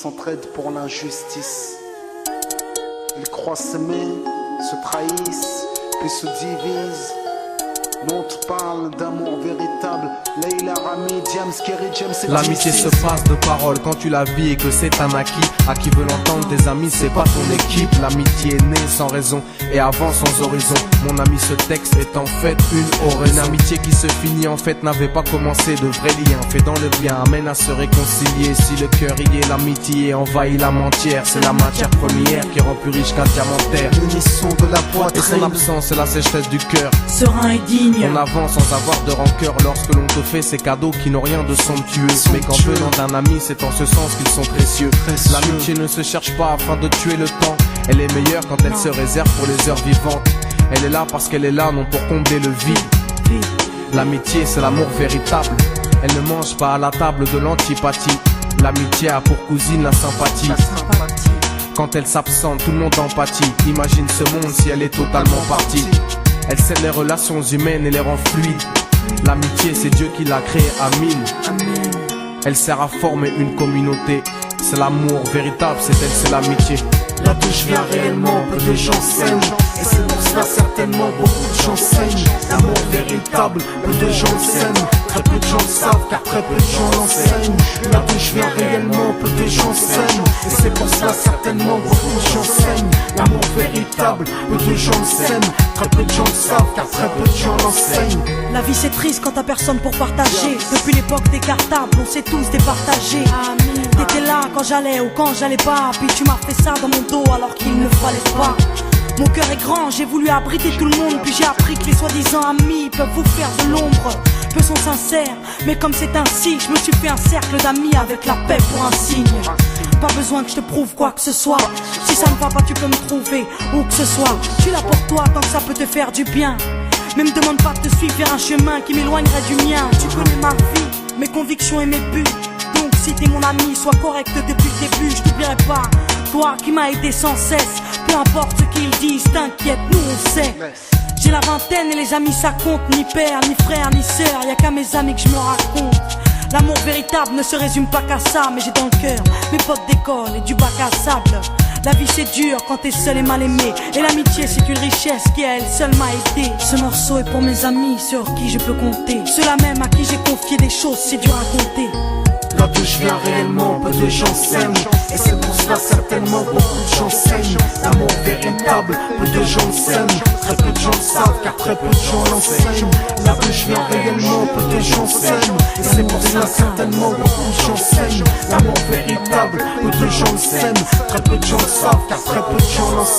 s'entraident pour l'injustice. Ils croient s'aimer, se trahissent, puis se divisent. Nous on te parle d'amour véritable. Leila, Rami, Diams, Kerry, James et l'amitié se passe de paroles quand tu la vis et que c'est un acquis. À qui veut l'entendre, tes amis, c'est pas ton équipe. L'amitié est née sans raison et avant sans horizon. Mon ami, ce texte est en fait une oraison. Une amitié qui se finit en fait n'avait pas commencé. De vrais liens faits dans le bien amènent à se réconcilier. Si le cœur y est, l'amitié envahit l'âme entière. C'est la matière première qui rend plus riche qu'un diamantaire. L'unisson de la Et son poitrine. absence, c'est la sécheresse du cœur. Serein et digne. On avance sans avoir de rancœur lorsque l'on te fait ces cadeaux qui n'ont rien de somptueux. Mais qu'en venant d'un ami, c'est en ce sens qu'ils sont précieux. L'amitié ne se cherche pas afin de tuer le temps. Elle est meilleure quand elle se réserve pour les heures vivantes. Elle est là parce qu'elle est là, non pour combler le vide. L'amitié, c'est l'amour véritable. Elle ne mange pas à la table de l'antipathie. L'amitié a pour cousine la sympathie. Quand elle s'absente, tout le monde empathie. Imagine ce monde si elle est totalement partie. Elle scelle les relations humaines et les rend fluides. L'amitié, c'est Dieu qui l'a créée, Amin. Elle sert à former une communauté. C'est l'amour véritable, c'est elle, c'est l'amitié. Là d'où je viens réellement, peu de gens s'aiment. Et c'est pour cela certainement beaucoup de gens saignent. L'amour véritable, peu de gens le s'aiment. Très peu de gens le savent car très peu de gens l'enseignent. Là d'où je viens réellement, peu de gens s'aiment. Et c'est pour cela certainement beaucoup de gens saignent. L'amour véritable, peu de gens le s'aiment. Très peu de gens le savent car très peu de gens l'enseignent. La vie c'est triste quand t'as personne pour partager. Depuis l'époque des cartables, on s'est tous départagés. T'étais là quand j'allais ou quand j'allais pas. Puis tu m'as fait ça dans mon dos alors qu'il ne fallait pas. Mon cœur est grand, j'ai voulu abriter tout le monde. Puis j'ai appris que les soi-disant amis peuvent vous faire de l'ombre. Peu sont sincères, mais comme c'est ainsi, je me suis fait un cercle d'amis avec la paix pour un signe. Pas besoin que je te prouve quoi que ce soit. Si ça ne va pas, tu peux me trouver où que ce soit. Je suis là pour toi tant que ça peut te faire du bien. Mais me demande pas de te suivre vers un chemin qui m'éloignerait du mien. Tu connais ma vie, mes convictions et mes buts. Donc si t'es mon ami, sois correct depuis le début. Je t'oublierai pas, toi qui m'as aidé sans cesse. Peu importe ce qu'ils disent, t'inquiète, nous on sait. J'ai la vingtaine et les amis ça compte. Ni père, ni frère, ni sœur, y'a qu'à mes amis que je me raconte. L'amour véritable ne se résume pas qu'à ça. Mais j'ai dans le cœur mes potes d'école et du bac à sable. La vie c'est dur quand t'es seul et mal aimé. Et l'amitié c'est une richesse qui à elle seule m'a aidé. Ce morceau est pour mes amis sur qui je peux compter. Ceux-là même à qui j'ai confié des choses, c'est dur à compter. Là d'où je viens réellement, peu de gens s'aiment. Et c'est pour cela certainement beaucoup de gens saignent. L'amour véritable, peu de gens le s'aiment. Très peu de gens le savent car très peu de gens l'enseignent. Là d'où je viens réellement, peu de gens s'aiment. Et c'est pour cela certainement beaucoup de gens saignent. L'amour véritable, peu de gens le s'aiment. Très peu de gens le savent car très peu de gens l'enseignent.